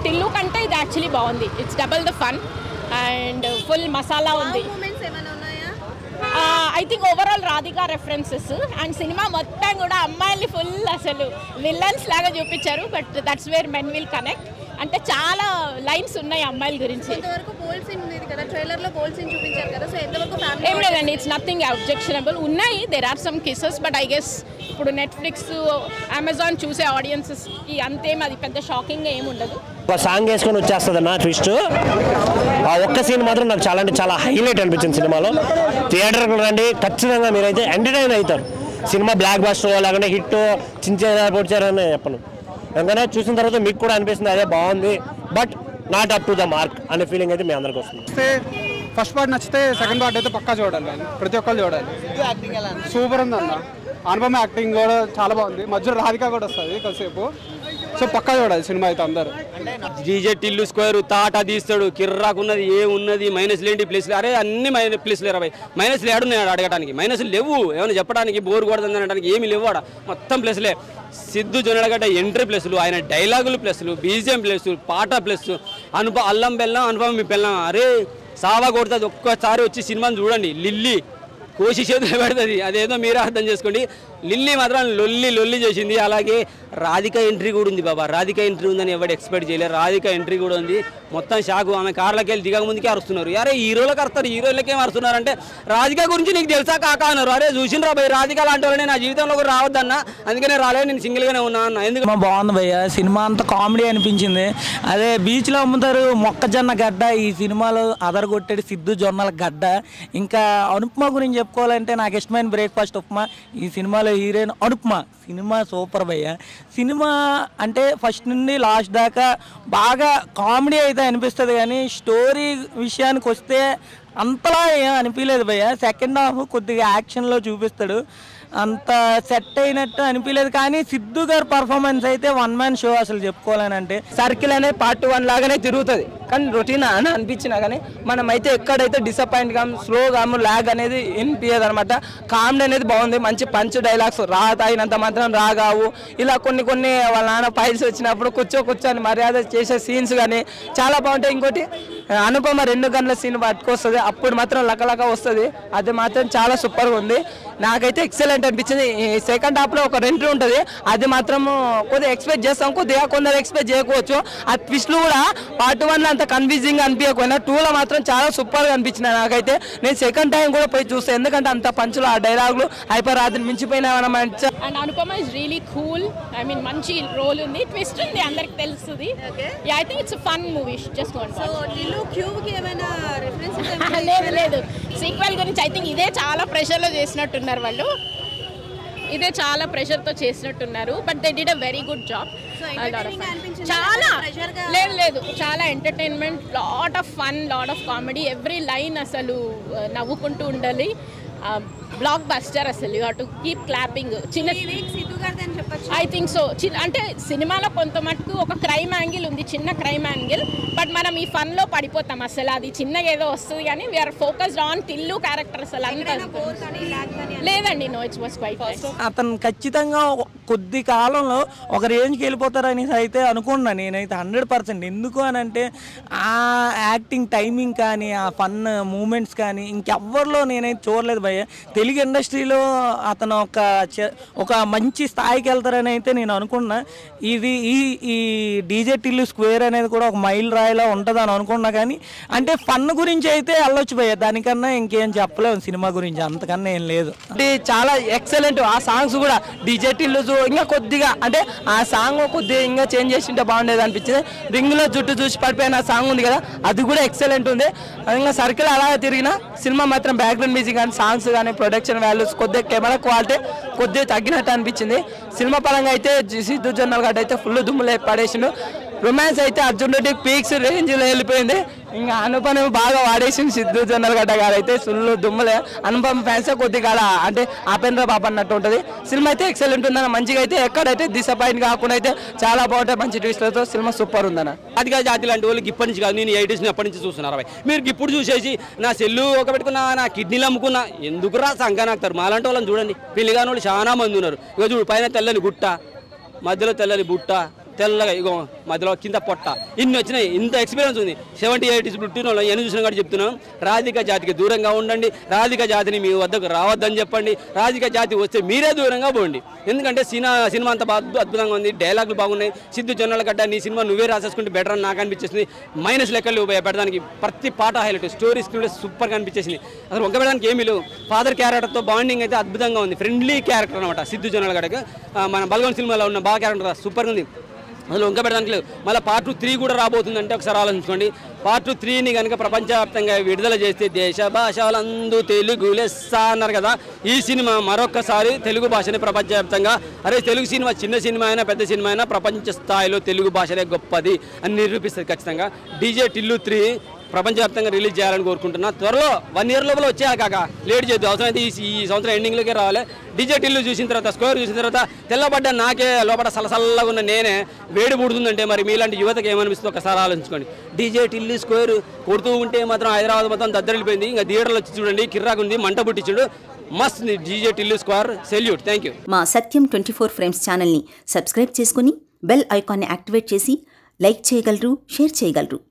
టిల్లు కంటే ఇది యాక్చువల్లీ బాగుంది. It's double the fun and full masala ఉంది. I think overall Radhika references and cinema మొత్తం కూడా అమ్మాయిల్ని ఫుల్ అసలు విల్లన్స్ లాగా చూపించారు. But that's where men will connect. అంటే చాలా లైన్స్ ఉన్నాయి అమ్మాయిల గురించి. ఏం లేదండి, ఇట్స్ నథింగ్ అబ్జెక్షనబుల్. ఉన్నాయి, there are some kisses, but I guess ఇప్పుడు నెట్ఫ్లిక్స్ అమెజాన్ చూసే ఆడియన్సెస్కి అంతేం అది పెద్ద షాకింగ్గా ఏమి ఉండదు. ఒక సాంగ్ వేసుకొని వచ్చేస్తుంది అన్న ట్విస్ట్. ఆ ఒక్క సీన్ మాత్రం నాకు చాలా అంటే చాలా హైలైట్ అనిపించింది సినిమాలో. థియేటర్కి రండి, ఖచ్చితంగా మీరైతే ఎంటర్టైన్ అవుతారు. సినిమా బ్లాక్ బస్టర్ లేకుంటే హిట్ చించారని చెప్పను. ఎందుకంటే చూసిన తర్వాత మీకు కూడా అనిపిస్తుంది అదే బాగుంది, but not up to the mark అనే ఫీలింగ్ అయితే మీ అందరికి వస్తుంది. ఫస్ట్ పార్ట్ నచ్చితే సెకండ్ పార్ట్ అయితే పక్కా చూడాలి, ప్రతి ఒక్కరు చూడాలి. సూపర్ ఉంది అన్న. అనుపమ యాక్టింగ్ కూడా చాలా బాగుంది. మధ్యలో రాధిక కూడా వస్తుంది కాసేపు. సో పక్కా చూడాలి సినిమా అయితే అందరూ. డీజే టిల్లు స్క్వేర్ తాట తీస్తాడు, కిర్రాకున్నది ఏమున్నది, మైనస్ లేంటి ప్లేస్లు, అరే అన్ని ప్లేస్లు 20 మైనస్లు ఏడున్నాడు అడగడానికి. మైనస్లు లేవు, ఏమైనా చెప్పడానికి బోర్ కొడుతుంది అనడానికి ఏమి లేవు ఆడ, మొత్తం ప్లేస్లే. సిద్ధు జొన్నలగడ్డ ఎంట్రీ ప్లేస్లు, ఆయన డైలాగులు ప్లేస్లు, బీజిఎం ప్లేస్లు, పాట ప్లేస్, అల్లం బెల్లం అనుపమ మీ బెల్లం, అరే సావా కొడుతుంది. ఒక్కసారి వచ్చి సినిమాని చూడండి. లిల్లీ కోసి చేతులు పెడుతుంది, అదేదో మీరే అర్థం చేసుకోండి. లిల్లీ మాత్రం లొల్లి చేసింది. అలాగే రాధిక ఎంట్రీ కూడా ఉంది బాబా. రాధిక ఎంట్రీ ఉందని ఎవరు ఎక్స్పెక్ట్ చేయలేరు. రాధిక ఎంట్రీ కూడా ఉంది. మొత్తం షాకు. ఆమె కార్లోకి వెళ్ళి దిగక ముందుకే అరుస్తున్నారు. అరే హీరోలకు అరుస్తారు, హీరోలకేం అరుస్తున్నారు అంటే రాధిక గురించి నీకు తెలుసా కాకా అన్నారు. అరే చూసినరా భయ్, రాధిక లాంటి వాళ్ళని నా జీవితంలో కూడా రావద్దన్న, అందుకనే రాలేదు, నేను సింగిల్గానే ఉన్నా అన్న. ఎందుకు బాగుంది భయ్య, సినిమా అంతా కామెడీ అనిపించింది. అదే బీచ్లో అమ్ముతారు మొక్కజొన్న గడ్డ, ఈ సినిమాలో అదరగొట్టాడు సిద్ధు జొన్నల గడ్డ. ఇంకా అనుపమ గురించి చెప్పుకోవాలంటే నాకు ఇష్టమైన బ్రేక్ఫాస్ట్ ఉప్మా. ఈ సినిమాలో హీరోయిన్ అనుపమ. సినిమా సూపర్ భయ్య. సినిమా అంటే ఫస్ట్ నుండి లాస్ట్ దాకా బాగా కామెడీ అయితే అనిపిస్తుంది, కానీ స్టోరీ విషయానికి వస్తే అంతలా ఏం అనిపించలేదు భయ్య. సెకండ్ హాఫ్ కొద్దిగా యాక్షన్లో చూపిస్తాడు, అంత సెట్ అయినట్టు అనిపించలేదు. కానీ సిద్ధు గారి పర్ఫార్మెన్స్ అయితే వన్ మ్యాన్ షో అసలు చెప్పుకోవాలని. అంటే సర్కిల్ అనేది పార్ట్ 1 లాగానే తిరుగుతుంది, కానీ రొటీన్ అని అనిపించినా కానీ మనం అయితే ఎక్కడైతే డిసప్పాయింట్ గా స్లోగా ల్యాగ్ అనేది వినిపించదు అనమాట. కామెడీ అనేది బాగుంది, మంచి పంచ్ డైలాగ్స్, రా తాగినంత మాత్రం రాగావు, ఇలా కొన్ని వాళ్ళ నాన్న ఫైల్స్ వచ్చినప్పుడు కూర్చొని మర్యాద చేసే సీన్స్ కానీ చాలా బాగుంటాయి. ఇంకోటి అనుపమ 2 గంటల సీన్ పట్టుకొస్తుంది, అప్పుడు మాత్రం లకలక వస్తుంది, అది మాత్రం చాలా సూపర్గా ఉంది. నాకైతే ఎక్సలెంట్ అనిపించింది. సెకండ్ హాఫ్లో ఒక ఎంట్రీ ఉంటుంది, అది మాత్రం కొద్దిగా ఎక్స్పెక్ట్ చేస్తాం, కొద్దిగా కొందరు ఎక్స్పెక్ట్ చేయకపోవచ్చు. ఆ ట్విస్ట్లు కూడా పార్ట్ 1లో అంత కన్ఫ్యూజింగ్ అనిపించకపోయినా 2లో మాత్రం చాలా సూపర్గా అనిపించింది నాకైతే. నేను సెకండ్ టైం కూడా పోయి చూస్తాను, ఎందుకంటే అంత పంచులు, ఆ డైలాగులు హైపర్ రాత్రి మించిపోయినా. And Anupama is really cool. I mean మంచి రోల్ ఉంది, ట్విస్ట్ ఉంది, అందరికి తెలుస్తుంది. I think it's fun movie, just లేదు సీక్వెల్ గురించి. ఐ థింక్ ఇదే చాలా ప్రెషర్లో చేసినట్టున్నారు వాళ్ళు, ఇదే చాలా ప్రెషర్తో చేసినట్టున్నారు. But they did a very good job. చాలా లేదు చాలా entertainment, lot of fun, lot of comedy, every line అసలు నవ్వుకుంటూ ఉండాలి. బ్లాక్ బస్టర్ అసలు. You have to keep clapping. I think so. అంటే సినిమాలో కొంత మటుకు ఒక క్రైమ్ యాంగిల్ ఉంది, చిన్న క్రైమ్ యాంగిల్, బట్ మనం ఈ ఫన్ లో పడిపోతాం. అసలు అది చిన్నగా ఏదో వస్తుంది, కానీ we're focused on Tillu character. అసలు అంత లేదండి, నో ఇట్స్ వాస్ క్వైట్. అతను ఖచ్చితంగా కొద్ది కాలంలో ఒక రేంజ్కి వెళ్ళిపోతారని అయితే అనుకున్నా నేనైతే 100%. ఎందుకు అని అంటే ఆ యాక్టింగ్ టైమింగ్ కానీ, ఆ ఫన్ మూమెంట్స్ కానీ ఇంకెవ్వరిలో నేనైతే చూడలేదు భయ్య. తెలుగు ఇండస్ట్రీలో అతను ఒక మంచి స్థాయికి వెళ్తారని అయితే నేను అనుకున్నా. ఇది ఈ డీజే టిల్లు స్క్వేర్ అనేది కూడా ఒక మైల్ రాయిలా ఉంటుంది అని అనుకున్నా. కానీ అంటే ఫన్ గురించి అయితే వెళ్ళొచ్చు భయ్య, దానికన్నా ఇంకేం చెప్పలేము సినిమా గురించి, అంతకన్నా ఏం లేదు. అంటే చాలా ఎక్సలెంట్. ఆ సాంగ్స్ కూడా డీజే టిల్లు ఇంకా కొద్దిగా అంటే ఆ సాంగ్ కొద్దిగా ఇంకా చేంజ్ చేసింటే బాగుండేది అనిపించింది. రింగ్లో జుట్టు చూసి పడిపోయిన సాంగ్ ఉంది కదా, అది కూడా ఎక్సలెంట్ ఉంది. ఇంకా సర్కిల్ అలా తిరిగిన సినిమా మాత్రం బ్యాక్గ్రౌండ్ మ్యూజిక్ కానీ, సాంగ్స్ కానీ, ప్రొడక్షన్ వాల్యూస్, కొద్దిగా కెమెరా క్వాలిటీ కొద్దిగా తగ్గినట్టు అనిపించింది. సినిమా పరంగా అయితే సిద్ధు జొన్నల గడ్డ అయితే ఫుల్ దుమ్ములు పడేసిండు. రొమాన్స్ అయితే అర్జున్ రెడ్డి పీక్స్ రేంజ్లో వెళ్ళిపోయింది. ఇంకా అనుపమ బాగా వాడేసింది సిద్ధు జొన్నల గడ్డ గారు అయితే ఫుల్ దుమ్ములే. అనుపమ ఫ్యాన్స్ కొద్దిగా అంటే ఆపేంద్ర బాబు అన్నట్టు ఉంటుంది. సినిమా అయితే ఎక్సలెంట్ ఉందన్న, మంచిగా అయితే ఎక్కడైతే డిసప్పాయింట్ కాకుండా అయితే చాలా బాగుంటాయి, మంచి ట్విస్ట్లతో సినిమా సూపర్ ఉందన్న. అదిగా జాతి లాంటి వాళ్ళకి ఇప్పటి నుంచి కాదు, నేను 80s అప్పటి నుంచి చూస్తున్నారు. మీరు ఇప్పుడు చూసేసి నా సెల్లు ఒక పెట్టుకున్నా, నా కిడ్నీలు అమ్ముకున్నా, ఎందుకురా సంఘ నాకుతారు. మాలాంటి వాళ్ళని చూడండి, పెళ్లిగాని వాళ్ళు చాలా మంది ఉన్నారు. ఇక చూడు, పైన తెల్లని గుట్ట, మధ్యలో తెల్లని బుట్ట, తెల్లగా ఇగో మధ్యలో కింద పొట్ట ఇన్ని వచ్చినాయి. ఇంత ఎక్స్పీరియన్స్ ఉంది. 78 పుట్టినోళ్ళు ఎన్ని చూసినా కూడా చెప్తున్నాం, రాధిక జాతికి దూరంగా ఉండండి, రాధిక జాతిని మీ వద్దకు రావద్దని చెప్పండి. రాధిక జాతి వస్తే మీరే దూరంగా పోండి. ఎందుకంటే సినిమా అంత అద్భుతంగా ఉంది, డైలాగులు బాగున్నాయి. సిద్ధు జొన్నలగడ్డ నీ సినిమా నువ్వే రాసేసుకుంటే బెటర్ అని నాకు అనిపించేసింది. మైనస్ లెక్కలు పెట్టడానికి ప్రతి పాట హైలైట్, స్టోరీ స్క్రిప్ట్ సూపర్గా అనిపించేసింది. అసలు వంక పెట్టడానికి ఏమీ లేవు. ఫాదర్ క్యారెక్టర్తో బాండింగ్ అయితే అద్భుతంగా ఉంది. ఫ్రెండ్లీ క్యారెక్టర్ అనమాట సిద్ధు జొన్నలగడ్డకి. మన బల్గం సినిమాలో ఉన్న బాగా క్యారెక్టర్ సూపర్గా ఉంది. అసలు వంక పెట్టడానికి లేదు. మళ్ళీ పార్ట్ 3 కూడా రాబోతుందంటే ఒకసారి ఆలోచించుకోండి. పార్ట్ 3ని కనుక ప్రపంచవ్యాప్తంగా విడుదల చేస్తే దేశ భాషలందు తెలుగు లెస్స అన్నారు కదా. ఈ సినిమా మరొకసారి తెలుగు భాషని ప్రపంచవ్యాప్తంగా తెలుగు సినిమా చిన్న సినిమా అయినా పెద్ద సినిమా అయినా ప్రపంచ స్థాయిలో తెలుగు భాషనే గొప్పది అని నిరూపిస్తుంది ఖచ్చితంగా. డీజే టిల్లు 3 ప్రపంచవ్యాప్తంగా రిలీజ్ చేయాలని కోరుకుంటున్నా. త్వరలో 1 year లోపల వచ్చేయాలి కాక, లేట్ చేయొద్దు. అవసరమైతే ఈ సంవత్సరం ఎండింగ్లోకే రావాలి. డీజే టిల్లు చూసిన తర్వాత, స్క్వేర్ చూసిన తర్వాత తెల్లబడ్డ నాకే లోపల సలసల్లగా ఉన్న నేనే వేడి పుడుతుందంటే మరి మీలాంటి యువతకి ఏమనిపిస్తుందో ఒకసారి ఆలోచించుకోండి. డీజే టిల్లు స్క్వేర్ కొడుతూ ఉంటే మాత్రం హైదరాబాద్ మొత్తం దద్దరిల్లిపోయింది. ఇంకా థియేటర్లో వచ్చి చూడండి, కిర్రాకుంది, మంట పుట్టించుడు. మస్త్ DJ Tillu square salute. Thank you. మా సత్యం 24 ఫ్రేమ్స్ ఛానల్ని సబ్స్క్రైబ్ చేసుకుని బెల్ ఐకాన్ని యాక్టివేట్ చేసి లైక్ చేయగలరు, షేర్ చేయగలరు.